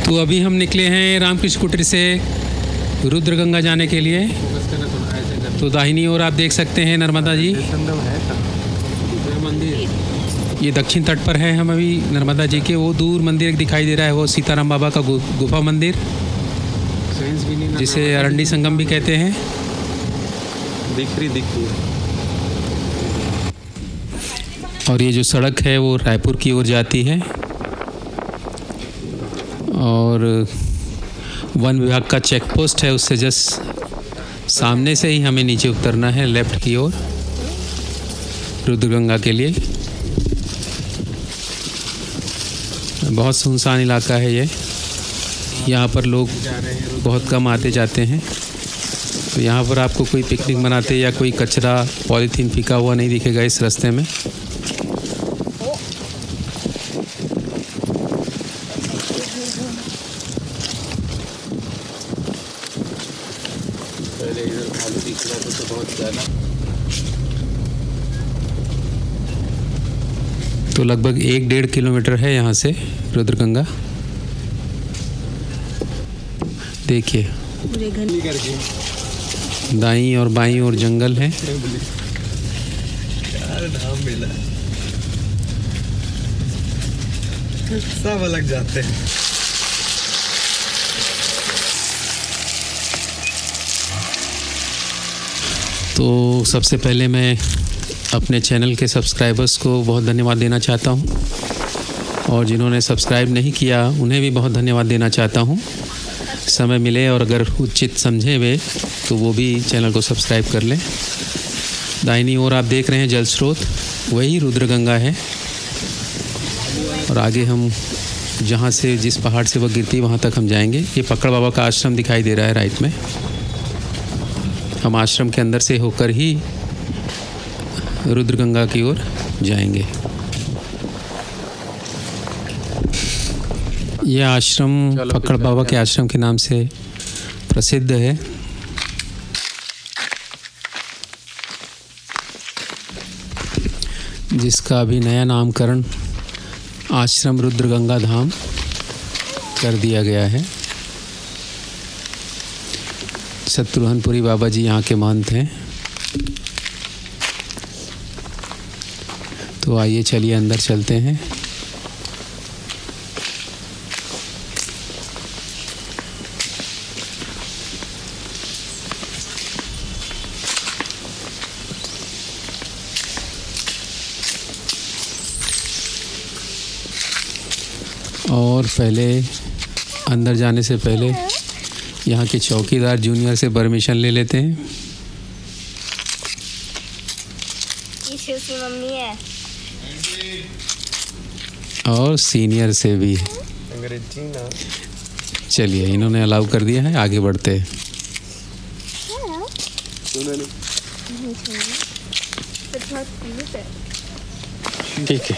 तो अभी हम निकले हैं रामकृष्ण कुटीर से रुद्रगंगा जाने के लिए। तो दाहिनी ओर आप देख सकते हैं नर्मदा जी, ये दक्षिण तट पर है। हम अभी नर्मदा जी के वो दूर मंदिर दिखाई दे रहा है, वो सीताराम बाबा का गुफा मंदिर, जिसे अरंडी संगम भी कहते हैं। दिख रही और ये जो सड़क है वो रायपुर की ओर जाती है, और वन विभाग का चेक पोस्ट है, उससे जस्ट सामने से ही हमें नीचे उतरना है लेफ़्ट की ओर रुद्रगंगा के लिए। बहुत सुनसान इलाका है ये, यहाँ पर लोग बहुत कम आते जाते हैं। तो यहाँ पर आपको कोई पिकनिक मनाते या कोई कचरा पॉलीथीन फेंका हुआ नहीं दिखेगा इस रास्ते में। पहले इधर खाली दिख रहा था तो बहुत ज़्यादा। तो लगभग 1-1.5 किलोमीटर है यहाँ से रुद्रगंगा। देखिए दाईं और बाईं ओर जंगल है। धाम मिला, सब अलग जाते हैं। तो सबसे पहले मैं अपने चैनल के सब्सक्राइबर्स को बहुत धन्यवाद देना चाहता हूँ, और जिन्होंने सब्सक्राइब नहीं किया उन्हें भी बहुत धन्यवाद देना चाहता हूँ। समय मिले और अगर उचित समझे वे तो वो भी चैनल को सब्सक्राइब कर लें। दाहिनी ओर आप देख रहे हैं जल स्रोत, वही रुद्रगंगा है। और आगे हम जहाँ से जिस पहाड़ से वह गिरती वहाँ तक हम जाएंगे। ये पकड़ बाबा का आश्रम दिखाई दे रहा है राइट में। हम आश्रम के अंदर से होकर ही रुद्रगंगा की ओर जाएंगे। यह आश्रम पकड़ बाबा के आश्रम के नाम से प्रसिद्ध है। जिसका अभी नया नामकरण आश्रम रुद्रगंगा धाम कर दिया गया है। शत्रुघ्नपुरी बाबा जी यहाँ के महंत हैं। तो आइए चलिए अंदर चलते हैं। और पहले अंदर जाने से पहले यहाँ के चौकीदार जूनियर से परमिशन ले लेते हैं। मम्मी है और सीनियर से भी। अंग्रेजी ना। चलिए इन्होंने अलाउ कर दिया है, आगे बढ़ते हैं। ठीक है।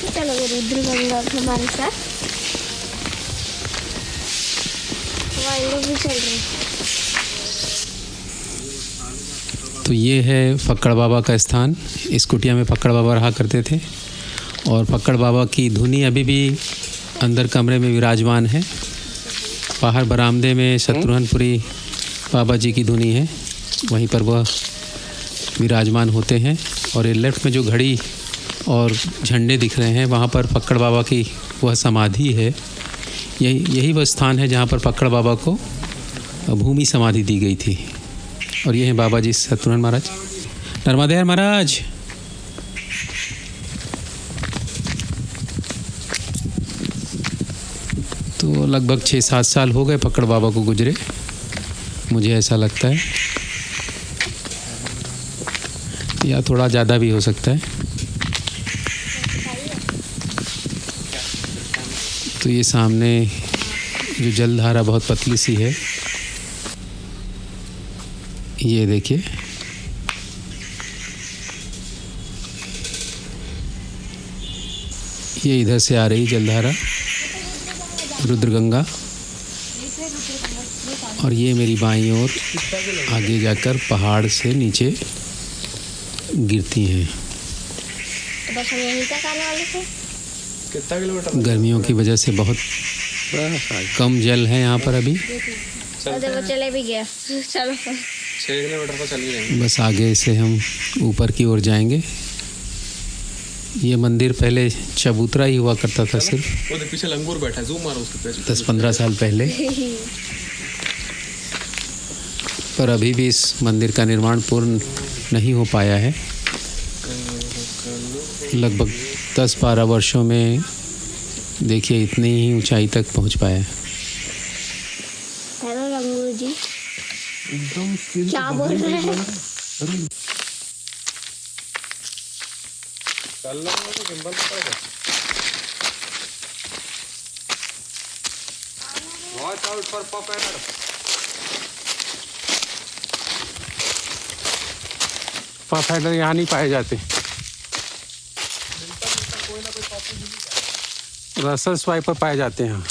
चलोगे रुद्रगंगा हमारे साथ? हमारे लोग भी चल रहे हैं। तो ये है फक्कड़ बाबा का स्थान। इस कुटिया में फक्कड़ बाबा रहा करते थे, और फक्कड़ बाबा की धुनी अभी भी अंदर कमरे में विराजमान है। बाहर बरामदे में शत्रुघ्नपुरी बाबा जी की धुनी है, वहीं पर वह विराजमान होते हैं। और ये लेफ्ट में जो घड़ी और झंडे दिख रहे हैं, वहाँ पर फक्कड़ बाबा की वह समाधि है। यही वह स्थान है जहाँ पर फक्कड़ बाबा को भूमि समाधि दी गई थी। और ये हैं बाबा जी शत्रुघ्न महाराज, नर्मदेहर महाराज। तो लगभग 6-7 साल हो गए फक्कड़ बाबा को गुजरे, मुझे ऐसा लगता है, या थोड़ा ज़्यादा भी हो सकता है। तो ये सामने जो जलधारा बहुत पतली सी है, ये देखिए। ये इधर से आ रही जलधारा रुद्रगंगा, और ये मेरी बाईं ओर आगे जाकर पहाड़ से नीचे गिरती हैं। तो बस हम यहीं तक आने वाले थे। कितना किलोमीटर गर्मियों की वजह से बहुत कम जल है यहाँ पर अभी। अरे वो चले भी गया। चलो 6 किलोमीटर तो चल ही जाएंगे। बस आगे से हम ऊपर की ओर जाएंगे। ये मंदिर पहले चबूतरा ही हुआ करता था सिर्फ, वो देख पीछे लंगूर बैठा है, जूम मारो उसके पीछे। 10-15 साल पहले। पर अभी भी इस मंदिर का निर्माण पूर्ण नहीं हो पाया है। लगभग 10-12 वर्षों में देखिए इतनी ही ऊंचाई तक पहुंच पाया है। हेलो रंगू जी, एकदम क्या बोल रहे हैं? चल रहा है तो गिम्बल पड़ेगा। वॉच आउट फॉर पॉपेटर। फाइडर यहाँ नहीं पाए जाते। रसल स्वाइपर पाए जाते हैं यहाँ।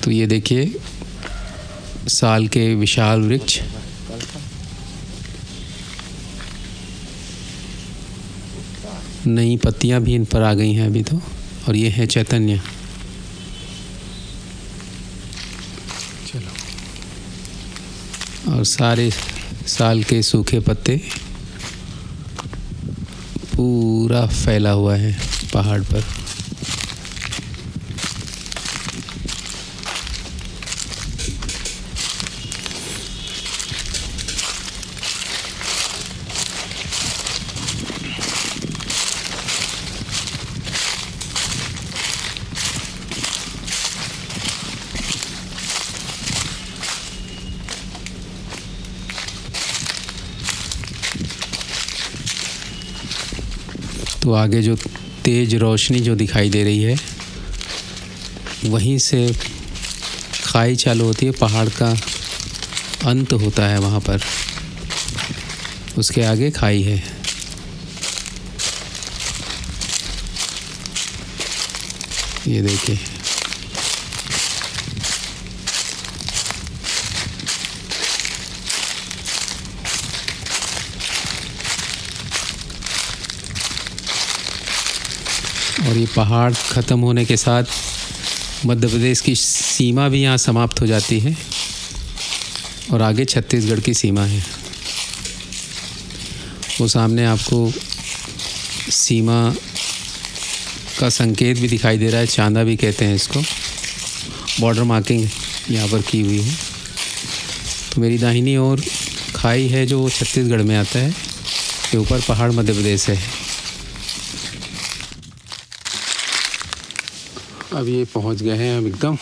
तो ये देखिए साल के विशाल वृक्ष, नई पत्तियां भी इन पर आ गई हैं अभी तो। और ये है चैतन्य। चलो, और सारे साल के सूखे पत्ते पूरा फैला हुआ है पहाड़ पर। तो आगे जो तेज रोशनी जो दिखाई दे रही है, वहीं से खाई चालू होती है, पहाड़ का अंत होता है वहाँ पर, उसके आगे खाई है। ये देखिए, और ये पहाड़ ख़त्म होने के साथ मध्य प्रदेश की सीमा भी यहाँ समाप्त हो जाती है और आगे छत्तीसगढ़ की सीमा है। वो सामने आपको सीमा का संकेत भी दिखाई दे रहा है, चांदा भी कहते हैं इसको। बॉर्डर मार्किंग यहाँ पर की हुई है। तो मेरी दाहिनी ओर खाई है जो छत्तीसगढ़ में आता है, ये ऊपर पहाड़ मध्य प्रदेश है। अब ये पहुंच गए हैं हम एकदम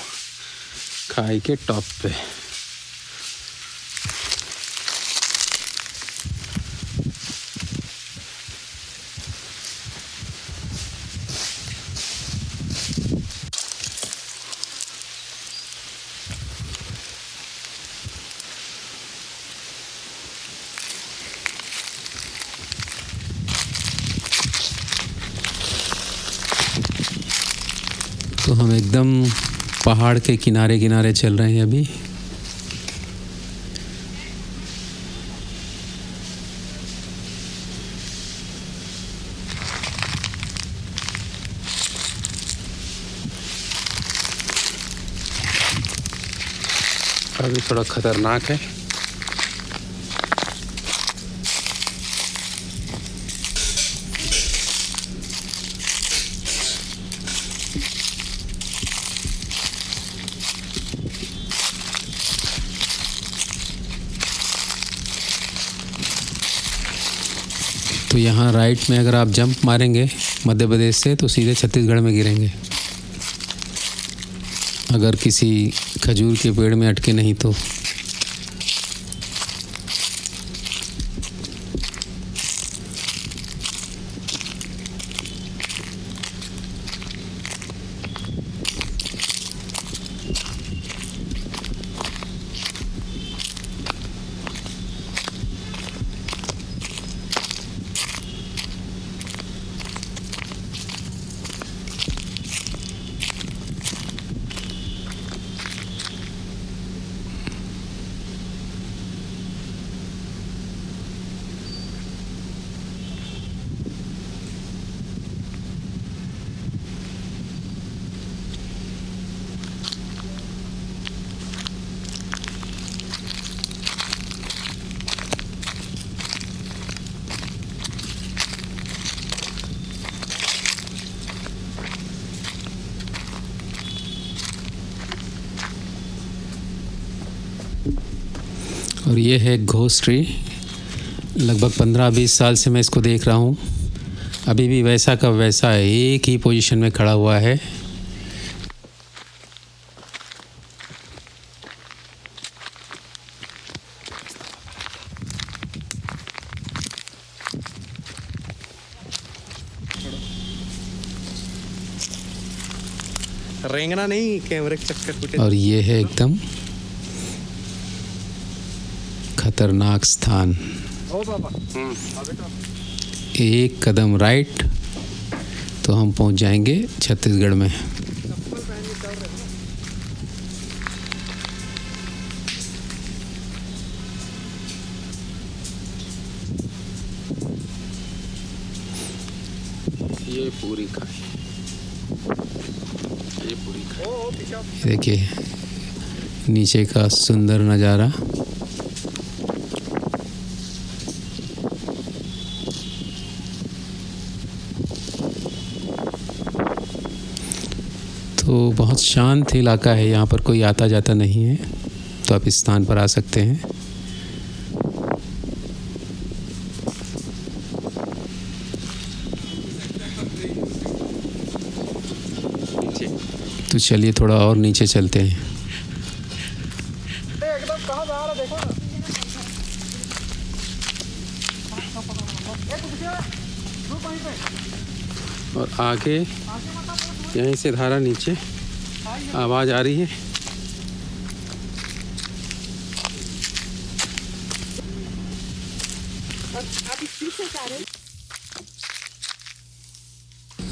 खाई के टॉप पे। तो हम एकदम पहाड़ के किनारे किनारे चल रहे हैं अभी। अभी थोड़ा खतरनाक है। तो यहाँ राइट में अगर आप जंप मारेंगे मध्य प्रदेश से तो सीधे छत्तीसगढ़ में गिरेंगे, अगर किसी खजूर के पेड़ में अटके नहीं तो। और ये है घोस्ट ट्री। लगभग 15-20 साल से मैं इसको देख रहा हूँ, अभी भी वैसा का वैसा एक ही पोजीशन में खड़ा हुआ है। रेंगना नहीं, कैमरे के चक्कर कुछ। और ये है एकदम खतरनाक स्थान। ओ बाबा। एक कदम राइट तो हम पहुंच जाएंगे छत्तीसगढ़ में। ये पूरी खाई, ये पूरी खाई। देखिए नीचे का सुंदर नज़ारा। तो बहुत शांत इलाका है, यहाँ पर कोई आता जाता नहीं है, तो आप इस स्थान पर आ सकते हैं। तो चलिए थोड़ा और नीचे चलते हैं। एकदम कहाँ जा रहा देखो ना। और आगे यहीं से धारा नीचे आवाज़ आ रही है।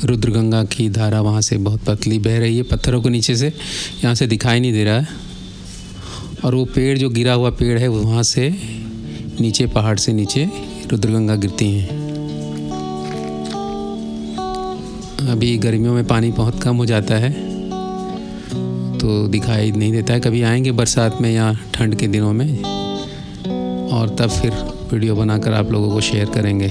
रुद्रगंगा की धारा वहाँ से बहुत पतली बह रही है, पत्थरों को नीचे से यहाँ से दिखाई नहीं दे रहा है। और वो पेड़ जो गिरा हुआ पेड़ है वहाँ से नीचे पहाड़ से नीचे रुद्रगंगा गिरती हैं। अभी गर्मियों में पानी बहुत कम हो जाता है तो दिखाई नहीं देता है। कभी आएंगे बरसात में या ठंड के दिनों में और तब फिर वीडियो बनाकर आप लोगों को शेयर करेंगे।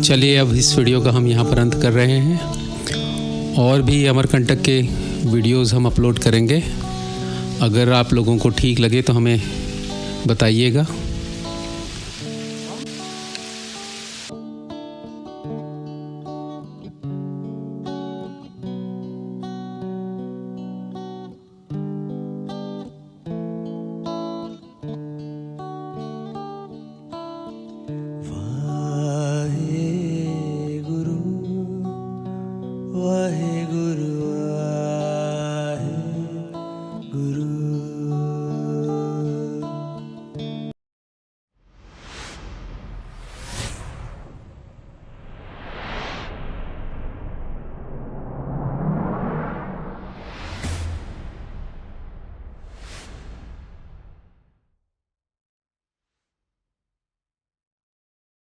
चलिए अब इस वीडियो का हम यहाँ पर अंत कर रहे हैं। और भी अमरकंटक के वीडियोस हम अपलोड करेंगे। अगर आप लोगों को ठीक लगे तो हमें बताइएगा। वाहे गुरु